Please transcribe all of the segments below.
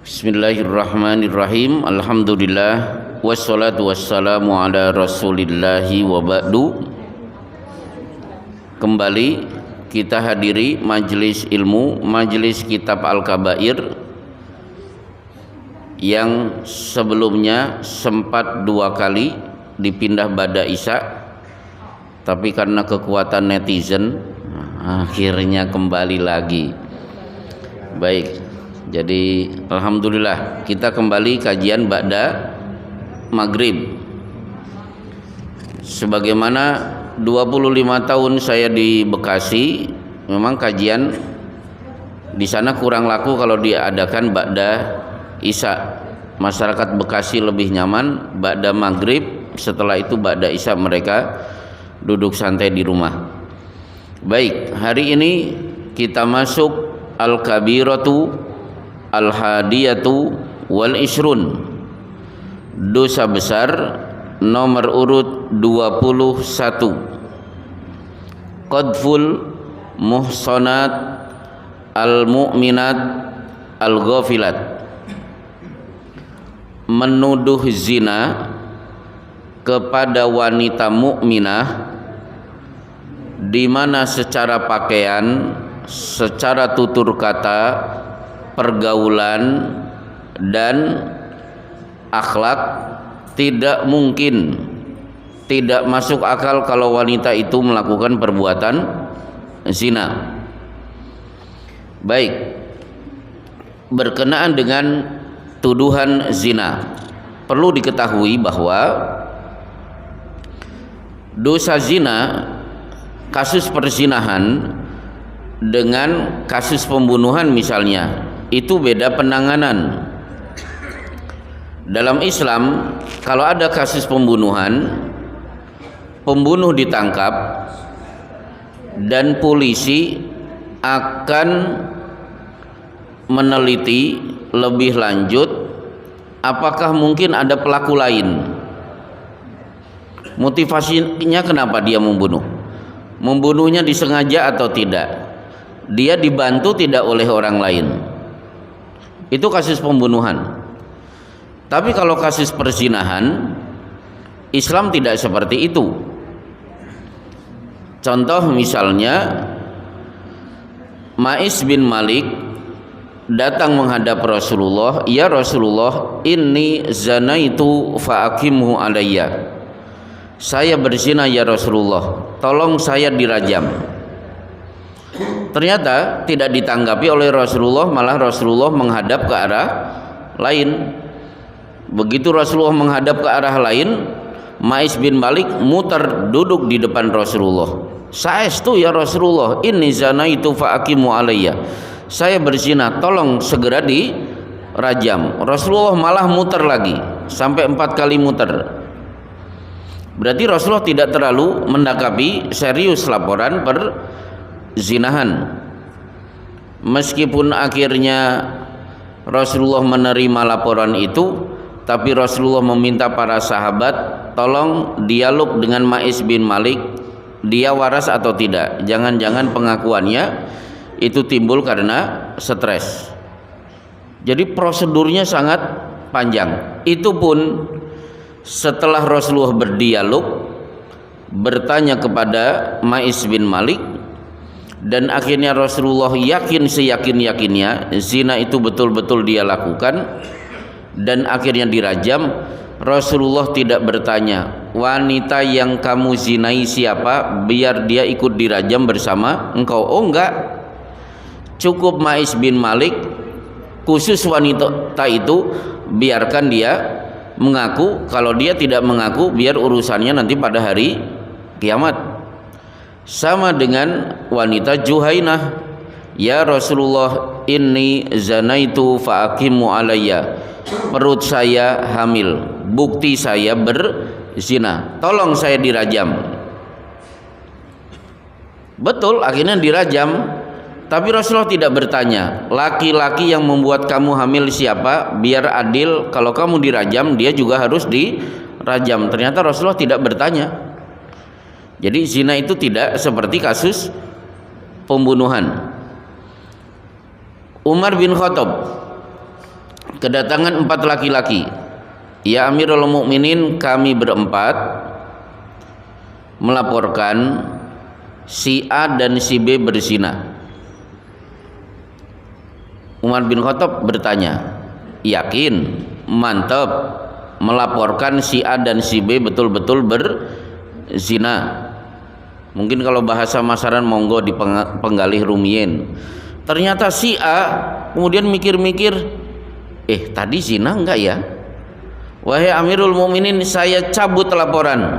Bismillahirrahmanirrahim. Alhamdulillah wassalatu wassalamu ala rasulillahi wa ba'du. Kembali kita hadiri majelis ilmu, majelis kitab Al-Kabair yang sebelumnya sempat 2 kali dipindah pada Isya, tapi karena kekuatan netizen akhirnya kembali lagi. Baik, jadi alhamdulillah kita kembali kajian ba'da maghrib. Sebagaimana 25 tahun saya di Bekasi, memang kajian di sana kurang laku kalau diadakan ba'da Isya. Masyarakat Bekasi lebih nyaman ba'da maghrib, setelah itu ba'da Isya mereka duduk santai di rumah. Baik, hari ini kita masuk Al-Kabiratu Al-Hadiyatu wal Ishrun, dosa besar nomor urut 21, Qadful Muhsanat Al-Mu'minat Al-Ghafilat, menuduh zina kepada wanita mukminah di mana secara pakaian, secara tutur kata, pergaulan dan akhlak tidak mungkin, tidak masuk akal kalau wanita itu melakukan perbuatan zina. Baik, berkenaan dengan tuduhan zina, perlu diketahui bahwa dosa zina, kasus perzinahan dengan kasus pembunuhan misalnya, itu beda penanganan. Dalam Islam, kalau ada kasus pembunuhan, pembunuh ditangkap dan polisi akan meneliti lebih lanjut apakah mungkin ada pelaku lain. Motivasinya kenapa dia membunuh? Membunuhnya disengaja atau tidak? Dia dibantu tidak oleh orang lain? Itu kasus pembunuhan. Tapi kalau kasus perzinahan, Islam tidak seperti itu. Contoh misalnya, Ma'is bin Malik datang menghadap Rasulullah, "Ya Rasulullah, inni zanaitu fa'aqimhu alayya." Saya berzina ya Rasulullah, tolong saya dirajam. Ternyata tidak ditanggapi oleh Rasulullah, malah Rasulullah menghadap ke arah lain. Begitu Rasulullah menghadap ke arah lain, Ma'is bin Malik muter duduk di depan Rasulullah. "Saestu ya Rasulullah, inni zanaitu fa'aqimu alayya." Saya berzina, tolong segera dirajam. Rasulullah malah muter lagi sampai 4 kali muter. Berarti Rasulullah tidak terlalu mendakapi serius laporan perzinahan. Meskipun akhirnya Rasulullah menerima laporan itu, tapi Rasulullah meminta para sahabat tolong dialog dengan Ma'is bin Malik, dia waras atau tidak. Jangan-jangan pengakuannya itu timbul karena stres. Jadi prosedurnya sangat panjang. Itu pun setelah Rasulullah berdialog, bertanya kepada Ma'is bin Malik, dan akhirnya Rasulullah yakin seyakin-yakinnya zina itu betul-betul dia lakukan, dan akhirnya dirajam. Rasulullah tidak bertanya, "Wanita yang kamu zinai siapa? Biar dia ikut dirajam bersama engkau." Oh enggak, cukup Ma'is bin Malik, khusus wanita itu biarkan dia mengaku. Kalau dia tidak mengaku, biar urusannya nanti pada hari kiamat. Sama dengan wanita Juhainah, "Ya Rasulullah, inni zanaitu fa'aqimu alayya." Perut saya hamil, bukti saya berzina, tolong saya dirajam. Betul, akhirnya dirajam. Tapi Rasulullah tidak bertanya, "Laki-laki yang membuat kamu hamil siapa? Biar adil, kalau kamu dirajam, dia juga harus dirajam." Ternyata Rasulullah tidak bertanya. Jadi zina itu tidak seperti kasus pembunuhan. Umar bin Khattab kedatangan 4 laki-laki. Ya Amirul Mukminin, kami berempat melaporkan si A dan si B berzina. Umar bin Khattab bertanya, yakin, mantap, melaporkan si A dan si B betul-betul berzina. Mungkin kalau bahasa masaran monggo di penggalih rumien. Ternyata si A kemudian mikir-mikir, tadi zina enggak ya? Wahai Amirul Mukminin, saya cabut laporan.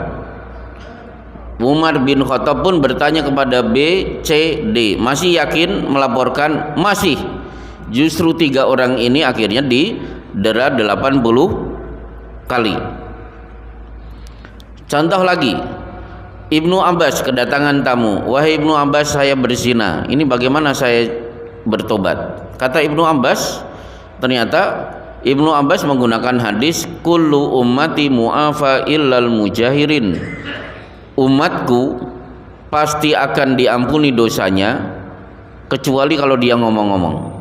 Umar bin Khattab pun bertanya kepada B, C, D, masih yakin melaporkan? Masih. Justru 3 orang ini akhirnya didera 80 kali. Contoh lagi, Ibnu Abbas kedatangan tamu. Wahai Ibnu Abbas, saya berzina. Ini bagaimana saya bertobat? Kata Ibnu Abbas, ternyata Ibnu Abbas menggunakan hadis kullu ummati mu'afa illal mujahirin. Umatku pasti akan diampuni dosanya kecuali kalau dia ngomong-ngomong.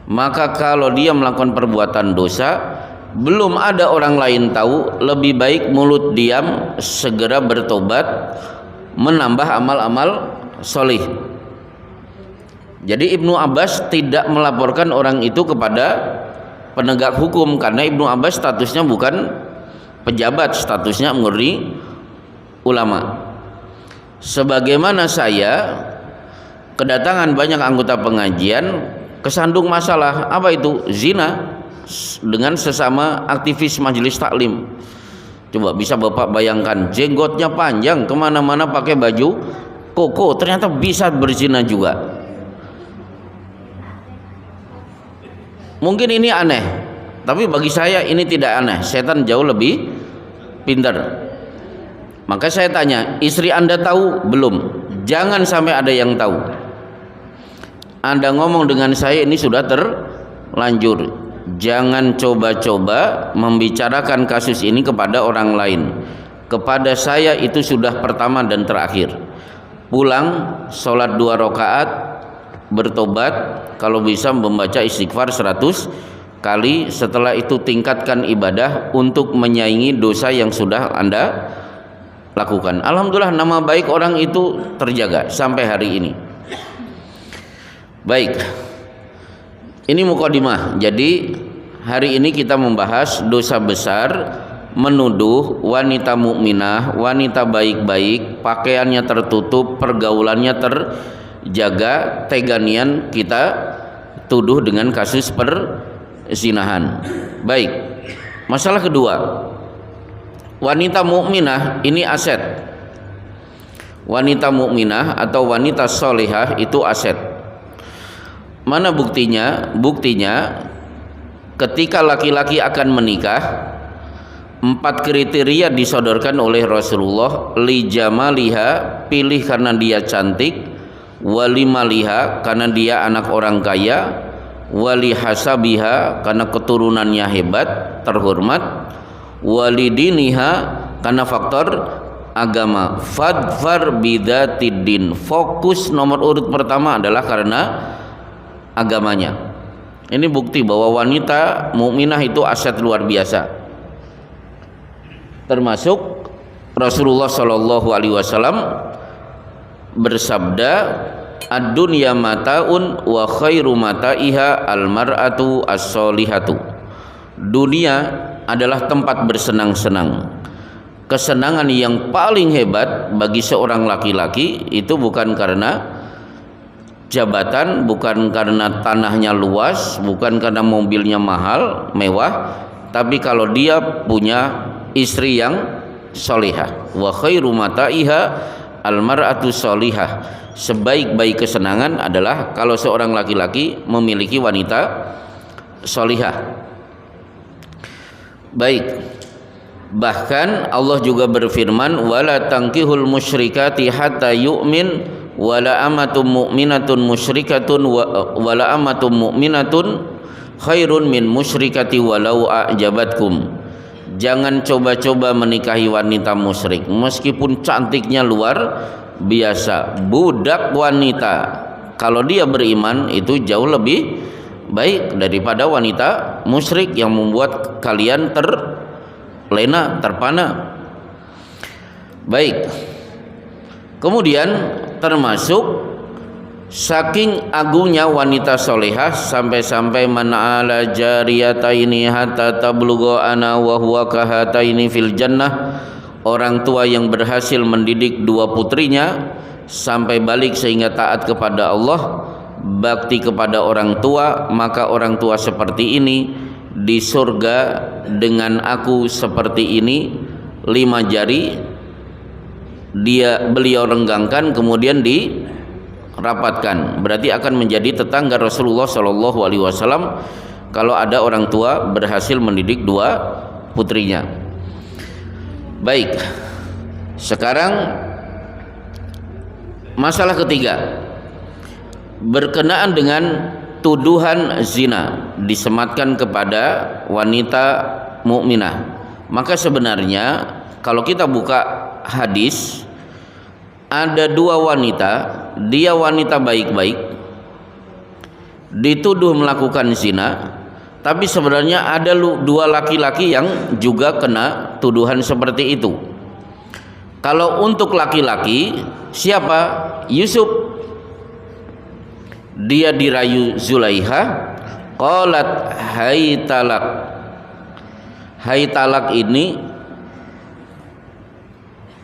Maka kalau dia melakukan perbuatan dosa, belum ada orang lain tahu, lebih baik mulut diam, segera bertobat, menambah amal-amal solih. Jadi Ibnu Abbas tidak melaporkan orang itu kepada penegak hukum, karena Ibnu Abbas statusnya bukan pejabat, statusnya murni ulama. Sebagaimana saya kedatangan banyak anggota pengajian kesandung masalah apa itu? Zina dengan sesama aktivis majelis taklim. Coba bisa Bapak bayangkan, jenggotnya panjang, kemana-mana pakai baju koko, ternyata bisa berzina juga. Mungkin ini aneh, tapi bagi saya ini tidak aneh. Setan jauh lebih pintar. Maka saya tanya, istri Anda tahu? Belum. Jangan sampai ada yang tahu. Anda ngomong dengan saya ini sudah terlanjur. Jangan coba-coba membicarakan kasus ini kepada orang lain. Kepada saya itu sudah pertama dan terakhir. Pulang, sholat 2 rakaat, bertobat, kalau bisa membaca istighfar 100 kali. Setelah itu tingkatkan ibadah untuk menyaingi dosa yang sudah Anda lakukan. Alhamdulillah, nama baik orang itu terjaga sampai hari ini. Baik, ini mukadimah. Jadi hari ini kita membahas dosa besar menuduh wanita mukminah, wanita baik-baik, pakaiannya tertutup, pergaulannya terjaga, teganian kita tuduh dengan kasus perzinahan. Baik, masalah kedua, wanita mukminah ini aset. Wanita mukminah atau wanita solihah itu aset. Mana buktinya? Buktinya ketika laki-laki akan menikah, 4 kriteria disodorkan oleh Rasulullah. Li jamaliha, pilih karena dia cantik. Wali maliha, karena dia anak orang kaya. Wali hasabiha, karena keturunannya hebat, terhormat. Wali diniha, karena faktor agama. Fadfar bidatid, fokus nomor urut pertama adalah karena agamanya. Ini bukti bahwa wanita mukminah itu aset luar biasa. Termasuk Rasulullah Shallallahu Alaihi Wasallam bersabda, ad-dunya mataun wa khairu mataiha al-mar'atu as-solihatu. Dunia adalah tempat bersenang-senang. Kesenangan yang paling hebat bagi seorang laki-laki itu bukan karena jabatan, bukan karena tanahnya luas, bukan karena mobilnya mahal, mewah, tapi kalau dia punya istri yang solihah. Wa khairu mataiha almar'atu solihah. Sebaik-baik kesenangan adalah kalau seorang laki-laki memiliki wanita solihah. Baik, bahkan Allah juga berfirman, wala tankihul musyrikati hatta yu'min wala amatun mu'minatun musyrikatun wala amatun mu'minatun khairun min musyrikati walau a'jabatkum. Jangan coba-coba menikahi wanita musyrik meskipun cantiknya luar biasa. Budak wanita kalau dia beriman itu jauh lebih baik daripada wanita musyrik yang membuat kalian terlena, terpana. Baik. Kemudian termasuk saking agungnya wanita solehah sampai-sampai man ala jariyataini hatta tablugha ana wa huwa kahataini fil jannah. Orang tua yang berhasil mendidik dua putrinya sampai balik sehingga taat kepada Allah, bakti kepada orang tua, maka orang tua seperti ini di surga dengan aku seperti ini, 5 jari beliau renggangkan kemudian dirapatkan, berarti akan menjadi tetangga Rasulullah Shallallahu Alaihi Wasallam kalau ada orang tua berhasil mendidik dua putrinya. Baik, sekarang masalah ketiga berkenaan dengan tuduhan zina disematkan kepada wanita mukminah. Maka sebenarnya kalau kita buka hadis, ada dua wanita, dia wanita baik-baik dituduh melakukan zina, tapi sebenarnya ada dua laki-laki yang juga kena tuduhan seperti itu. Kalau untuk laki-laki siapa? Yusuf. Dia dirayu Zulaiha, qalat hai talak. Hai talak ini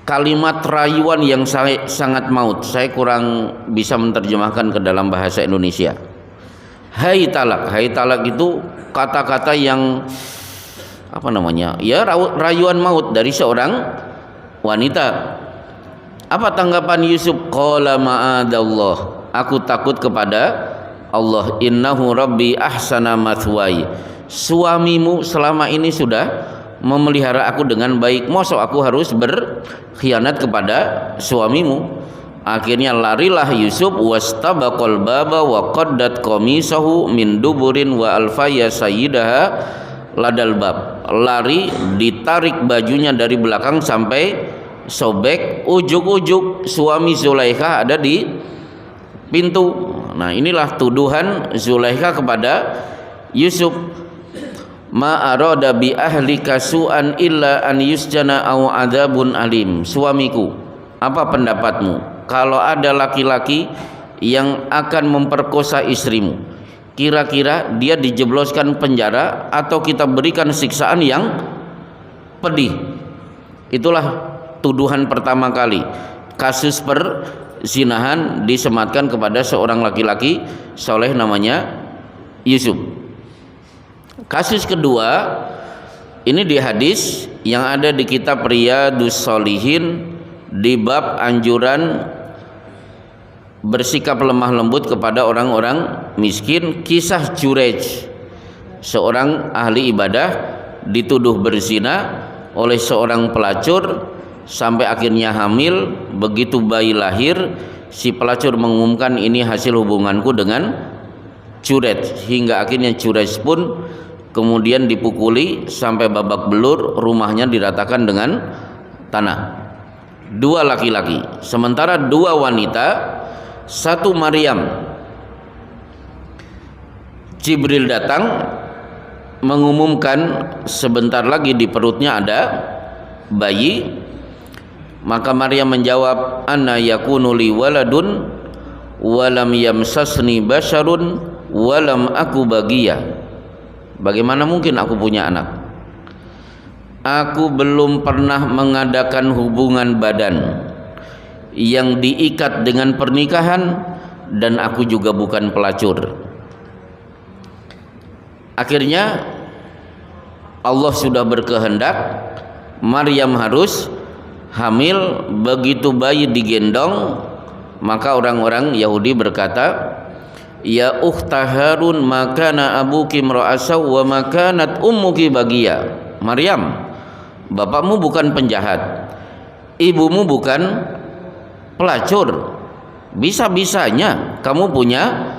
kalimat rayuan yang sangat maut. Saya kurang bisa menerjemahkan ke dalam bahasa Indonesia. Hai talak itu kata-kata yang apa namanya? Ya, rayuan maut dari seorang wanita. Apa tanggapan Yusuf? Qala ma'adallah, aku takut kepada Allah. Innahu rabbi ahsana mathwai, suamimu selama ini sudah memelihara aku dengan baik, masa aku harus berkhianat kepada suamimu? Akhirnya larilah Yusuf, wastabaqal baba wa qaddat qamisahu min duburin wa alfaya sayyidaha ladal bab. Lari, ditarik bajunya dari belakang sampai sobek, ujuk-ujuk suami Zulaikha ada di pintu. Nah, inilah tuduhan Zulaikha kepada Yusuf. Ma arada bi ahlika su'an illa an yusjana aw adzabun alim. Suamiku, apa pendapatmu kalau ada laki-laki yang akan memperkosa istrimu? Kira-kira dia dijebloskan penjara atau kita berikan siksaan yang pedih? Itulah tuduhan pertama kali kasus perzinahan disematkan kepada seorang laki-laki soleh namanya Yusuf. Kasus kedua ini di hadis yang ada di kitab Riyadhus Shalihin di bab anjuran bersikap lemah lembut kepada orang-orang miskin. Kisah Jurej, seorang ahli ibadah dituduh berzina oleh seorang pelacur sampai akhirnya hamil. Begitu bayi lahir, si pelacur mengumumkan ini hasil hubunganku dengan Jurej, hingga akhirnya Jurej pun kemudian dipukuli sampai babak belur, rumahnya diratakan dengan tanah. Dua laki-laki, sementara dua wanita, satu Maryam. Jibril datang mengumumkan sebentar lagi di perutnya ada bayi. Maka Maryam menjawab, anna yakunu li waladun walam yamsasni basyarun walam aku bagiya. Bagaimana mungkin aku punya anak? Aku belum pernah mengadakan hubungan badan yang diikat dengan pernikahan, dan aku juga bukan pelacur. Akhirnya Allah sudah berkehendak Maryam harus hamil. Begitu bayi digendong, maka orang-orang Yahudi berkata, ya ukhta Harun, makana abuki mra'asaw wa makanat ummuki bagiya. Maryam, bapakmu bukan penjahat, ibumu bukan pelacur, bisa-bisanya kamu punya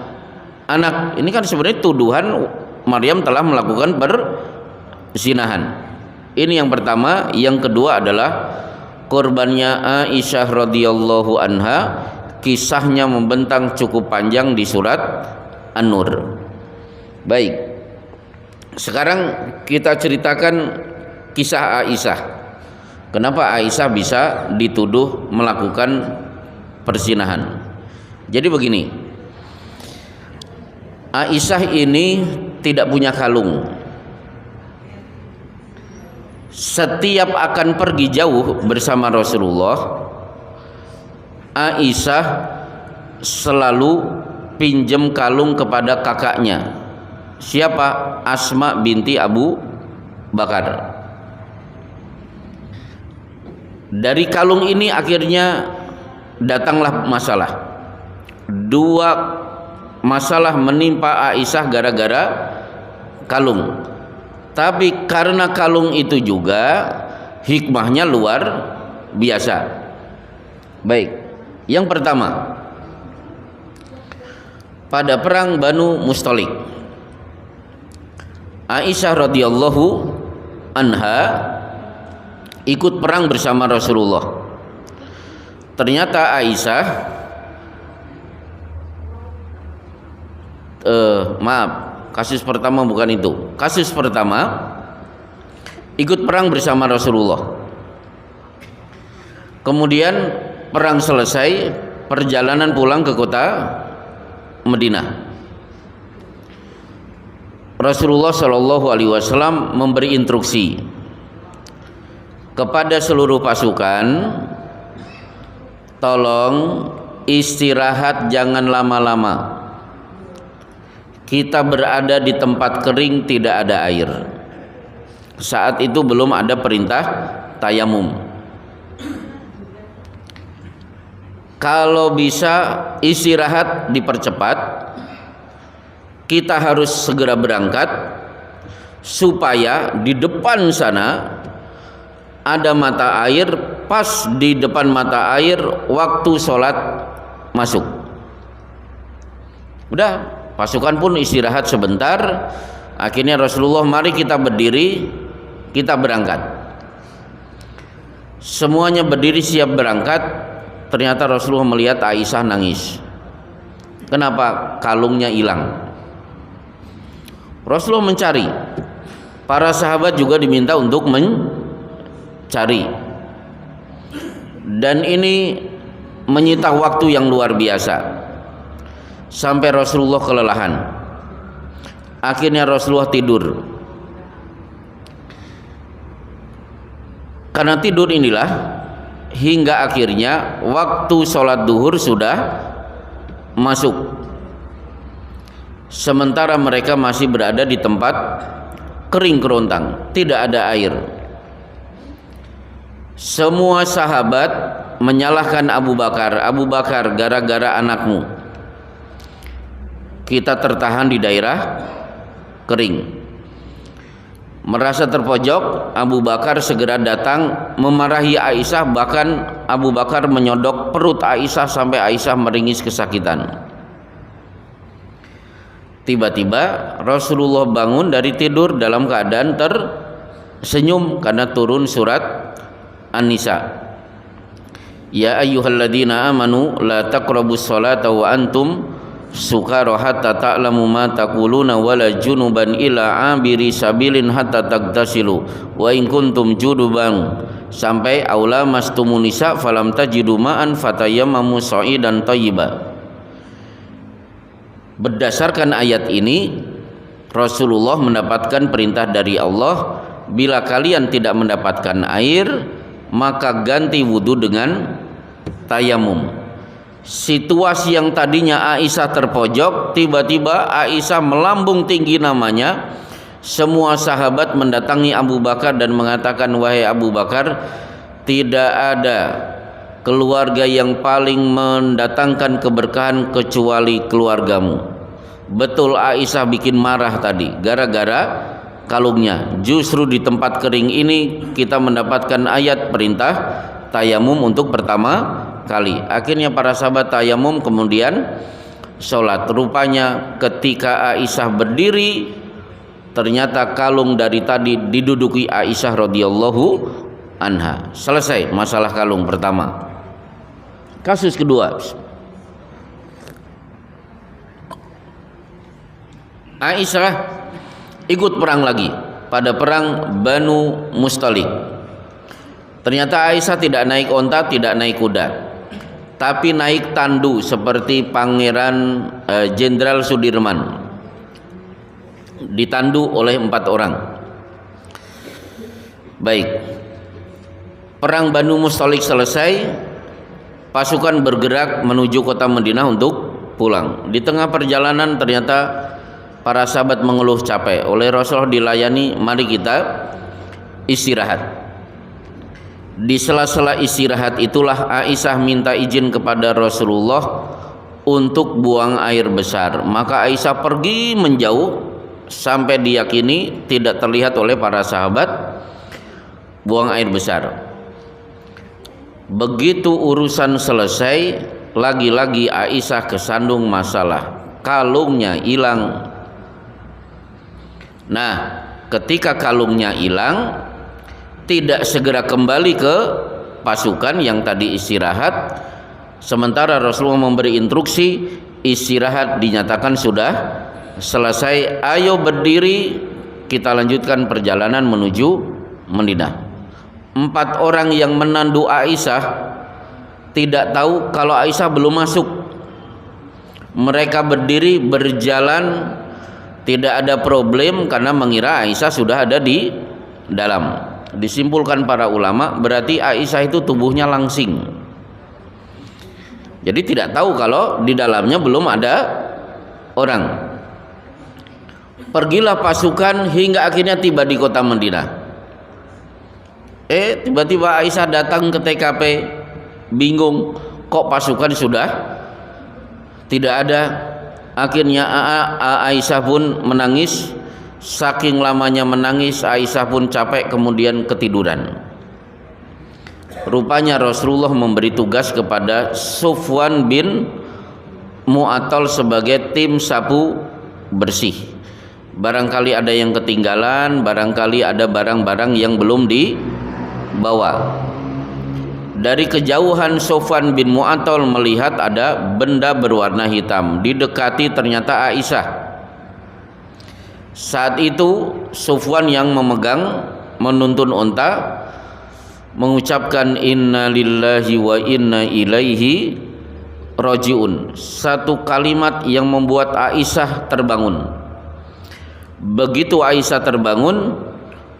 anak. Ini kan sebenarnya tuduhan Maryam telah melakukan perzinahan. Ini yang pertama. Yang kedua adalah korbannya Aisyah radhiyallahu anha. Kisahnya membentang cukup panjang di surat An-Nur. Baik. Sekarang kita ceritakan kisah Aisyah. Kenapa Aisyah bisa dituduh melakukan perzinahan? Jadi begini, Aisyah ini tidak punya kalung. Setiap akan pergi jauh bersama Rasulullah, Aisyah selalu pinjam kalung kepada kakaknya. Siapa? Asma binti Abu Bakar. Dari kalung ini akhirnya datanglah masalah. Dua masalah menimpa Aisyah gara-gara kalung. Tapi karena kalung itu juga hikmahnya luar biasa. Baik. Yang pertama, pada perang Banu Mustalik, Aisyah radhiyallahu anha ikut perang bersama Rasulullah. Ternyata Aisyah kasus pertama bukan itu. Kasus pertama ikut perang bersama Rasulullah. Kemudian perang selesai, perjalanan pulang ke kota Madinah. Rasulullah Shallallahu Alaihi Wasallam memberi instruksi kepada seluruh pasukan, tolong istirahat, jangan lama-lama. Kita berada di tempat kering, tidak ada air. Saat itu belum ada perintah tayamum. Kalau bisa istirahat dipercepat. Kita harus segera berangkat supaya di depan sana ada mata air, pas di depan mata air waktu sholat masuk. Udah, pasukan pun istirahat sebentar. Akhirnya Rasulullah, mari kita berdiri, kita berangkat. Semuanya berdiri siap berangkat. Ternyata Rasulullah melihat Aisyah nangis. Kenapa? Kalungnya hilang. Rasulullah mencari. Para sahabat juga diminta untuk mencari. Dan ini menyita waktu yang luar biasa. Sampai Rasulullah kelelahan. Akhirnya Rasulullah tidur. Karena tidur inilah hingga akhirnya waktu sholat duhur sudah masuk. Sementara mereka masih berada di tempat kering kerontang, tidak ada air. Semua sahabat menyalahkan Abu Bakar. Abu Bakar, gara-gara anakmu kita tertahan di daerah kering. Merasa terpojok, Abu Bakar segera datang memarahi Aisyah. Bahkan Abu Bakar menyodok perut Aisyah sampai Aisyah meringis kesakitan. Tiba-tiba Rasulullah bangun dari tidur dalam keadaan tersenyum karena turun surat An-Nisa. Ya ayyuhalladzina amanu la taqrabus salata wa antum sukara hatta ta'lamu ma taquluna wala junuban illa abiri sabilin hatta tagtasilu wa in kuntum juduban sampai aula mastumun nisa falam tajidu ma'an fatayammamu sa'idan thayyiba. Berdasarkan ayat ini Rasulullah mendapatkan perintah dari Allah, bila kalian tidak mendapatkan air maka ganti wudhu dengan tayamum. Situasi yang tadinya Aisyah terpojok, tiba-tiba Aisyah melambung tinggi namanya. Semua sahabat mendatangi Abu Bakar dan mengatakan, wahai Abu Bakar, tidak ada keluarga yang paling mendatangkan keberkahan kecuali keluargamu. Betul, Aisyah bikin marah tadi gara-gara kalungnya. Justru di tempat kering ini kita mendapatkan ayat perintah tayamum untuk pertama kali. Akhirnya para sahabat tayamum, kemudian sholat. Rupanya ketika Aisyah berdiri, ternyata kalung dari tadi diduduki Aisyah radhiyallahu anha. Selesai masalah kalung pertama. Kasus kedua, Aisyah ikut perang lagi pada perang Banu Mustalik. Ternyata Aisyah tidak naik onta, tidak naik kuda, tapi naik tandu seperti Pangeran Jenderal Sudirman, ditandu oleh 4 orang. Baik, perang Banu Mustalik selesai, pasukan bergerak menuju kota Madinah untuk pulang. Di tengah perjalanan ternyata para sahabat mengeluh capek. Oleh Rasulullah dilayani, mari kita istirahat. Di sela-sela istirahat itulah Aisyah minta izin kepada Rasulullah untuk buang air besar. Maka Aisyah pergi menjauh sampai diyakini tidak terlihat oleh para sahabat buang air besar. Begitu urusan selesai, lagi-lagi Aisyah kesandung masalah, kalungnya hilang. Nah, ketika kalungnya hilang, tidak segera kembali ke pasukan yang tadi istirahat, sementara Rasulullah memberi instruksi istirahat dinyatakan sudah selesai, ayo berdiri kita lanjutkan perjalanan menuju Madinah. 4 orang yang menandu Aisyah tidak tahu kalau Aisyah belum masuk. Mereka berdiri berjalan, tidak ada problem karena mengira Aisyah sudah ada di dalam. Disimpulkan para ulama, berarti Aisyah itu tubuhnya langsing, jadi tidak tahu kalau di dalamnya belum ada orang. Pergilah pasukan hingga akhirnya tiba di kota Madinah. Tiba-tiba Aisyah datang ke TKP, bingung, kok pasukan sudah tidak ada. Akhirnya Aisyah pun menangis. Saking lamanya menangis, Aisyah pun capek kemudian ketiduran. Rupanya Rasulullah memberi tugas kepada Sufwan bin Mu'attal sebagai tim sapu bersih. Barangkali ada yang ketinggalan, barangkali ada barang-barang yang belum dibawa. Dari kejauhan Sufwan bin Mu'attal melihat ada benda berwarna hitam, didekati ternyata Aisyah. Saat itu Sufwan yang menuntun unta mengucapkan inna lillahi wa inna ilaihi rajiun, satu kalimat yang membuat Aisyah terbangun. Begitu Aisyah terbangun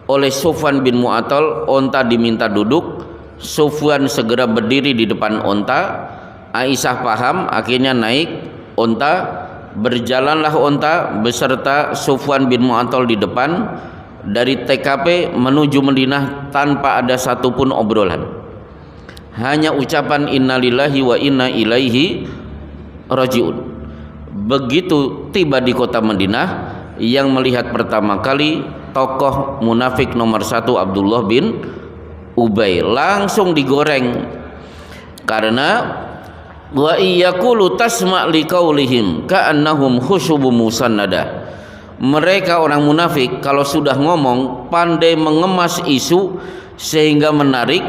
oleh Sufwan bin Mu'attal, unta diminta duduk. Sufwan segera berdiri di depan unta. Aisyah paham, akhirnya naik unta. Berjalanlah unta beserta Sufwan bin Mu'attal di depan dari TKP menuju Madinah tanpa ada satupun obrolan, hanya ucapan innalillahi wa inna ilaihi rajiun. Begitu tiba di kota Madinah, yang melihat pertama kali tokoh munafik nomor 1 Abdullah bin Ubay langsung digoreng, karena wa iyaqulu tasma' liqaulihim ka'annahum khusyubun musannada. Mereka orang munafik kalau sudah ngomong pandai mengemas isu sehingga menarik,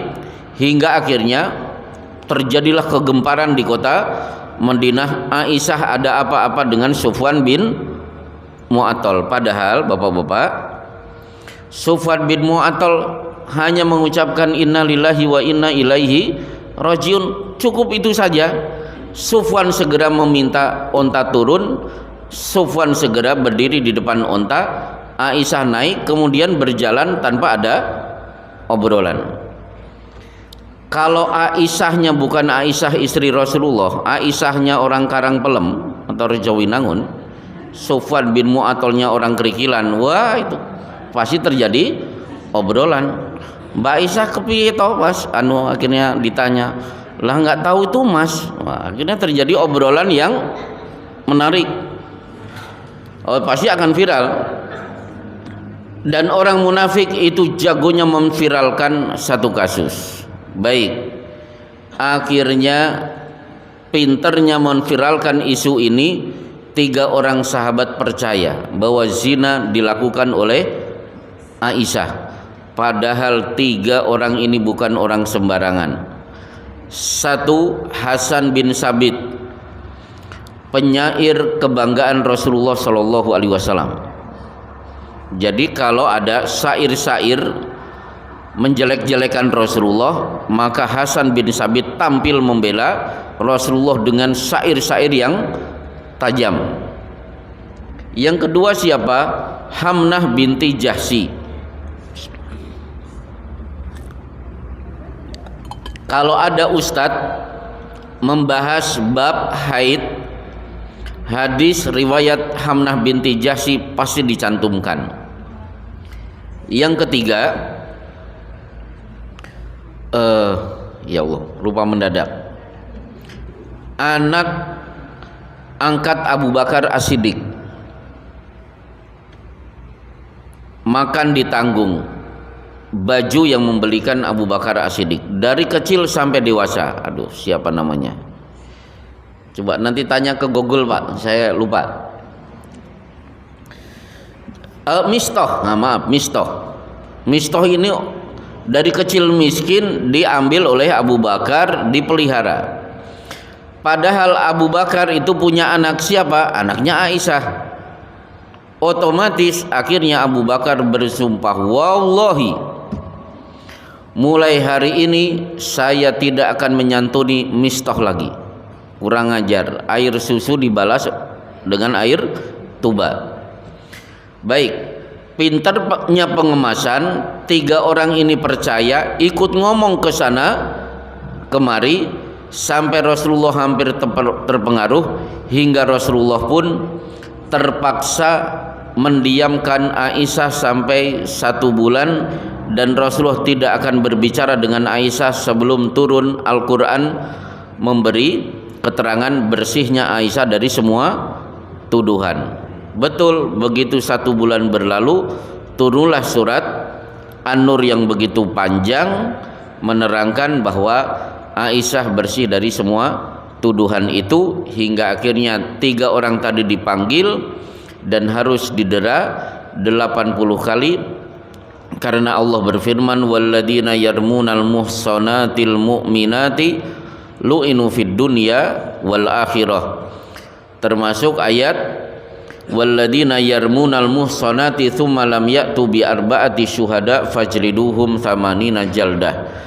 hingga akhirnya terjadilah kegemparan di kota Madinah. Aisyah ada apa-apa dengan Sufwan bin Mu'attal. Padahal bapak-bapak, Sufwan bin Mu'attal hanya mengucapkan innalillahi wa inna ilaihi rajiun, cukup itu saja. Sufwan segera meminta unta turun. Sufwan segera berdiri di depan unta. Aisyah naik kemudian berjalan tanpa ada obrolan. Kalau Aisyahnya bukan Aisyah istri Rasulullah, Aisyahnya orang Karangpelem atau Rejowinangun, Sufwan bin Mu'attalnya orang Kerikilan, wah itu pasti terjadi obrolan. Mbak Aisyah kepiye toh Mas? Akhirnya ditanya, lah nggak tahu itu Mas. Wah, akhirnya terjadi obrolan yang menarik. Pasti akan viral. Dan orang munafik itu jagonya memviralkan satu kasus. Baik, akhirnya pinternya memviralkan isu ini. 3 orang sahabat percaya bahwa zina dilakukan oleh Aisyah. Padahal 3 orang ini bukan orang sembarangan. 1, Hasan bin Sabit, penyair kebanggaan Rasulullah Shallallahu Alaihi Wasallam. Jadi kalau ada syair-syair menjelek-jelekan Rasulullah, maka Hasan bin Sabit tampil membela Rasulullah dengan syair-syair yang tajam. Yang kedua siapa? Hamnah binti Jahsy. Kalau ada ustadz membahas bab haid, hadis riwayat Hamnah binti Jahsy pasti dicantumkan. Yang ketiga, ya Allah, lupa mendadak. Anak angkat Abu Bakar As-Siddiq, makan ditanggung, baju yang membelikan Abu Bakar As-Siddiq dari kecil sampai dewasa. Aduh, siapa namanya? Coba nanti tanya ke Google, Pak, saya lupa. Mistah, Mistah ini dari kecil miskin diambil oleh Abu Bakar, dipelihara. Padahal Abu Bakar itu punya anak siapa? Anaknya Aisyah. Otomatis akhirnya Abu Bakar bersumpah, wallahi, mulai hari ini saya tidak akan menyantuni Mistah lagi. Kurang ajar, air susu dibalas dengan air tuba. Baik, pintarnya pengemasan, 3 orang ini percaya, ikut ngomong ke sana kemari sampai Rasulullah hampir terpengaruh, hingga Rasulullah pun terpaksa mendiamkan Aisyah sampai 1 bulan, dan Rasulullah tidak akan berbicara dengan Aisyah sebelum turun Al-Quran memberi keterangan bersihnya Aisyah dari semua tuduhan. Betul, begitu 1 bulan berlalu, turunlah surat An-Nur yang begitu panjang menerangkan bahwa Aisyah bersih dari semua tuduhan itu, hingga akhirnya 3 orang tadi dipanggil dan harus didera 80 kali, karena Allah berfirman, walladzina yarmunal muhsanatil mu'minati lu'inu fid dunya wal akhirah, termasuk ayat walladzina yarmunal muhsanati tsumma lam ya'tu bi arba'ati syuhada fajliduhum tsamanina jaldah.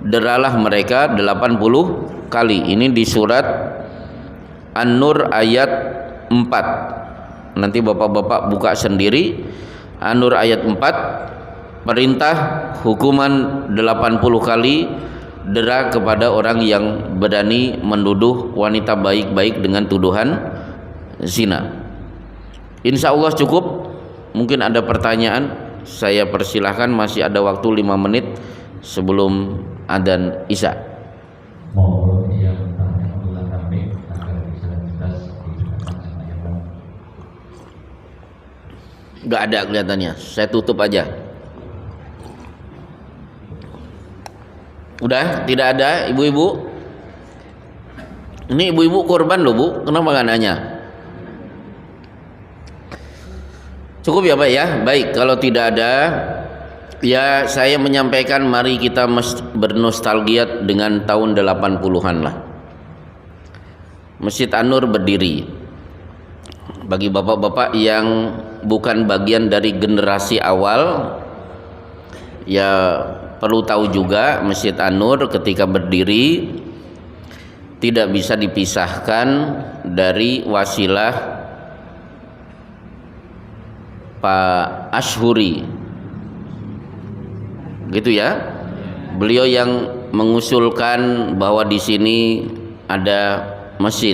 Deralah mereka 80 kali. Ini di surat An-Nur ayat 4. Nanti bapak-bapak buka sendiri. An-Nur ayat 4, perintah hukuman 80 kali dera kepada orang yang berani menuduh wanita baik-baik dengan tuduhan zina. Insya Allah cukup. Mungkin ada pertanyaan, saya persilahkan, masih ada waktu 5 menit sebelum adzan Isya. Mohon yang bertanya ulang kami agar bisa jelas digunakan sama yang lain. Gak ada kelihatannya, saya tutup aja. Udah, tidak ada ibu-ibu? Ini ibu-ibu korban loh, Bu, kenapa gak nanya? Cukup ya Pak ya? Baik, kalau tidak ada, ya saya menyampaikan mari kita bernostalgia dengan tahun 80-an lah. Masjid An-Nur berdiri. Bagi bapak-bapak yang bukan bagian dari generasi awal, ya perlu tahu juga Masjid An-Nur ketika berdiri tidak bisa dipisahkan dari wasilah Pak Ashuri, gitu ya. Beliau yang mengusulkan bahwa di sini ada masjid.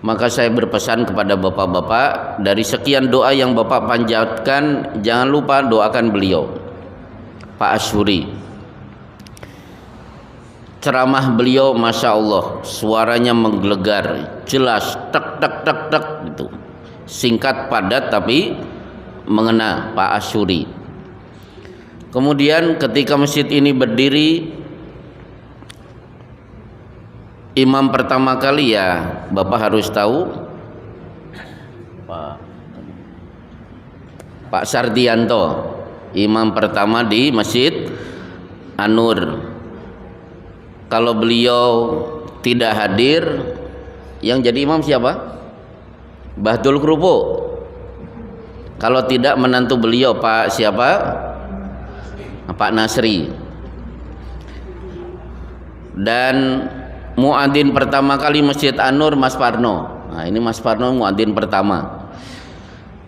Maka saya berpesan kepada bapak-bapak, dari sekian doa yang bapak panjatkan, jangan lupa doakan beliau, Pak Ashuri. Ceramah beliau masya Allah, suaranya menggelegar, jelas, tek tek tek tek gitu. Singkat padat tapi mengena, Pak Ashuri. Kemudian ketika masjid ini berdiri, imam pertama kali ya Bapak harus tahu, Pak Sardianto, imam pertama di Masjid An-Nur. Kalau beliau tidak hadir, Yang jadi imam siapa? Bahdul Kerupuk. Kalau tidak menantu beliau Pak siapa? Pak Nasri. Dan muadzin pertama kali Masjid An-Nur Mas Parno. Nah, ini Mas Parno muadzin pertama.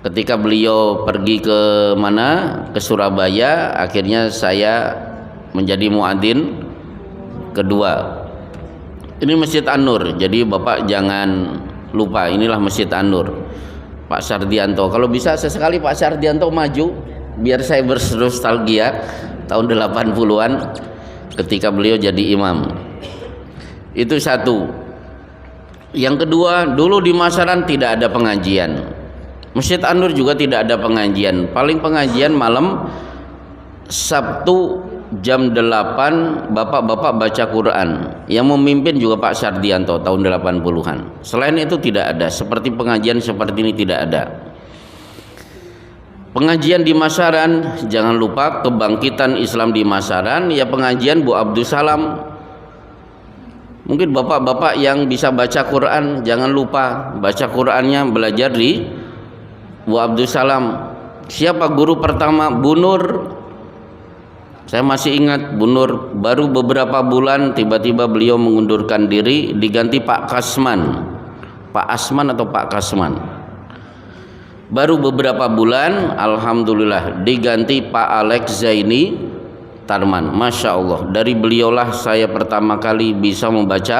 Ketika beliau pergi ke mana? Ke Surabaya, akhirnya saya menjadi muadzin kedua. Ini Masjid An-Nur. Jadi Bapak jangan lupa, inilah Masjid An-Nur. Pak Sardianto. Kalau bisa sesekali Pak Sardianto maju biar saya bernostalgia tahun 80-an ketika beliau jadi imam. Itu satu. Yang kedua, dulu di Masaran tidak ada pengajian. Masjid An-Nur juga tidak ada pengajian. Paling pengajian malam Sabtu jam 8 bapak-bapak baca Quran. Yang memimpin juga Pak Sardianto tahun 80-an. Selain itu tidak ada. Seperti pengajian seperti ini tidak ada. Pengajian di Masaran, jangan lupa kebangkitan Islam di Masaran, ya pengajian Bu Abdus Salam. Mungkin bapak-bapak yang bisa baca Quran, jangan lupa baca Qurannya, belajar di Bu Abdus Salam. Siapa guru pertama? Bu Nur. Saya masih ingat Bu Nur, baru beberapa bulan tiba-tiba beliau mengundurkan diri, diganti Pak Kasman. Pak Asman atau Pak Kasman. Baru beberapa bulan alhamdulillah diganti Pak Alex Zaini Tarman. Masya Allah, dari beliaulah saya pertama kali bisa membaca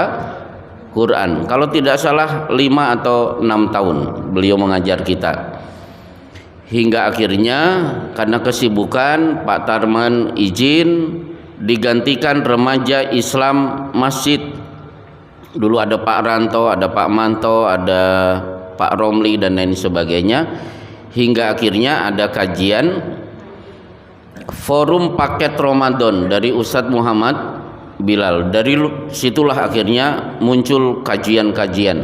Quran. Kalau tidak salah 5 atau 6 tahun beliau mengajar kita. Hingga akhirnya karena kesibukan Pak Tarman izin digantikan remaja Islam masjid. Dulu ada Pak Ranto, ada Pak Manto, ada Pak Romli dan lain sebagainya. Hingga akhirnya ada kajian forum paket Ramadan dari Ustadz Muhammad Bilal. Dari situlah akhirnya muncul kajian-kajian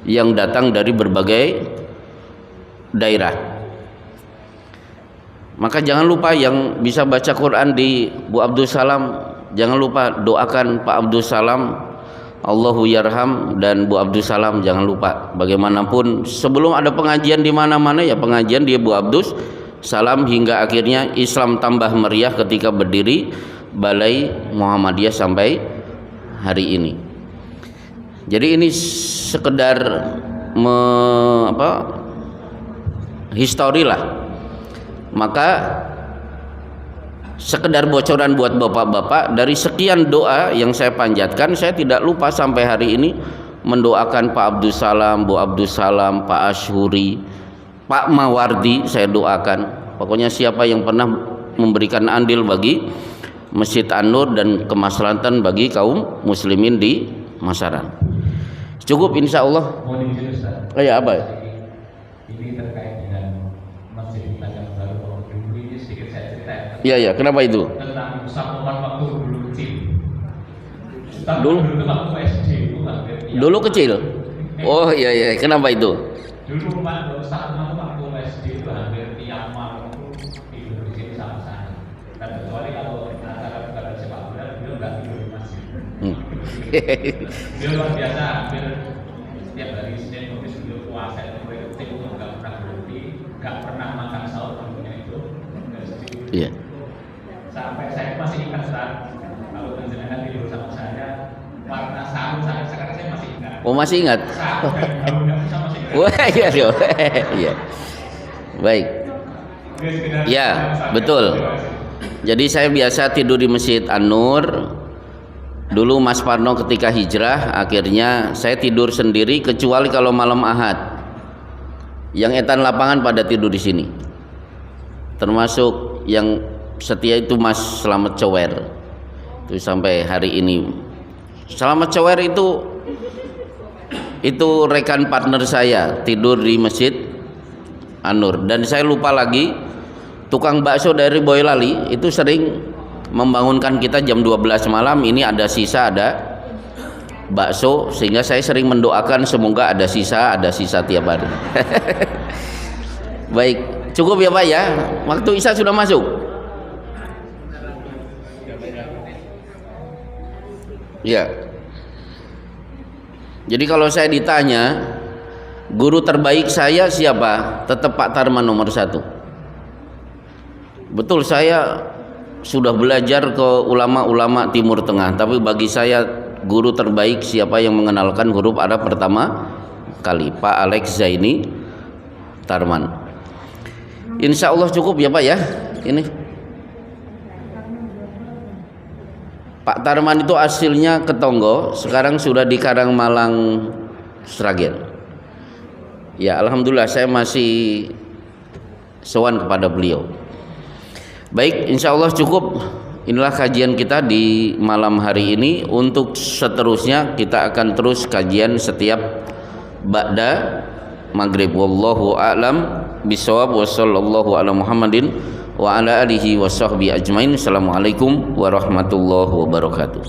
yang datang dari berbagai daerah. Maka jangan lupa yang bisa baca Quran di Bu Abdus Salam, jangan lupa doakan Pak Abdus Salam, Allahu yarham, dan Bu Abdus Salam. Jangan lupa, bagaimanapun sebelum ada pengajian di mana-mana ya pengajian di Bu Abdus Salam, hingga akhirnya Islam tambah meriah ketika berdiri Balai Muhammadiyah sampai hari ini. Jadi ini sekedar histori lah. Maka sekedar bocoran buat bapak-bapak, dari sekian doa yang saya panjatkan, saya tidak lupa sampai hari ini mendoakan Pak Abdus Salam, Bu Abdus Salam, Pak Ashuri, Pak Mawardi. Saya doakan pokoknya siapa yang pernah memberikan andil bagi Masjid An-Nur dan kemaslahatan bagi kaum muslimin di Masaran. Cukup insya Allah. Oh ya, apa? Ini terkait dengan masjid yang baru dulu ini sedikit saya cerita. Iya, kenapa itu? Tentang sakuman waktu dulu kecil. Dulu waktu SD itu dulu kecil. Oh iya, kenapa itu? Dulu saat waktu SD itu hampir tiap malam itu tidur di sini sama saya. Dan kecuali kalau acara bukan sepak bola, beliau nggak tidur di masjid. Beliau luar biasa, hampir setiap hari Senin Kamis beliau puasa itu nggak pernah berhenti, nggak pernah makan sahur tentunya itu. Iya. Sampai saya masih ingat saat kalau penjenengan tidur sama saya, warna sarung saya sekarang saya masih ingat. Oh masih ingat? Sarung dan gaunnya saya masih ingat. Wah iya. Baik. Ya betul. Jadi saya biasa tidur di Masjid An-Nur. Dulu Mas Parno ketika hijrah, akhirnya saya tidur sendiri kecuali kalau malam Ahad. Yang etan lapangan pada tidur di sini. Termasuk yang setia itu Mas Slamet Cower. Itu sampai hari ini. Slamet Cower itu rekan partner saya tidur di Masjid An-Nur. Dan saya lupa lagi, tukang bakso dari Boyolali itu sering membangunkan kita jam 12 malam, ini ada sisa, ada bakso, sehingga saya sering mendoakan semoga ada sisa tiap hari. Baik, cukup ya Pak ya, waktu Isya sudah masuk. Ya. Jadi kalau saya ditanya guru terbaik saya siapa, tetap Pak Tarman nomor 1. Betul, saya sudah belajar ke ulama-ulama Timur Tengah, tapi bagi saya guru terbaik siapa yang mengenalkan huruf Arab pertama kali, Pak Alex Zaini Tarman. Insya Allah cukup ya Pak ya. Ini Pak Tarman itu aslinya Ketonggo, sekarang sudah di Karangmalang, Sragen. Ya alhamdulillah saya masih sowan kepada beliau. Baik, insya Allah cukup. Inilah kajian kita di malam hari ini. Untuk seterusnya kita akan terus kajian setiap ba'da maghrib. Wallahu a'lam bishawab wa sallallahu ala Muhammadin wa ala alihi wa sahbihi ajmain. Assalamualaikum warahmatullahi wabarakatuh.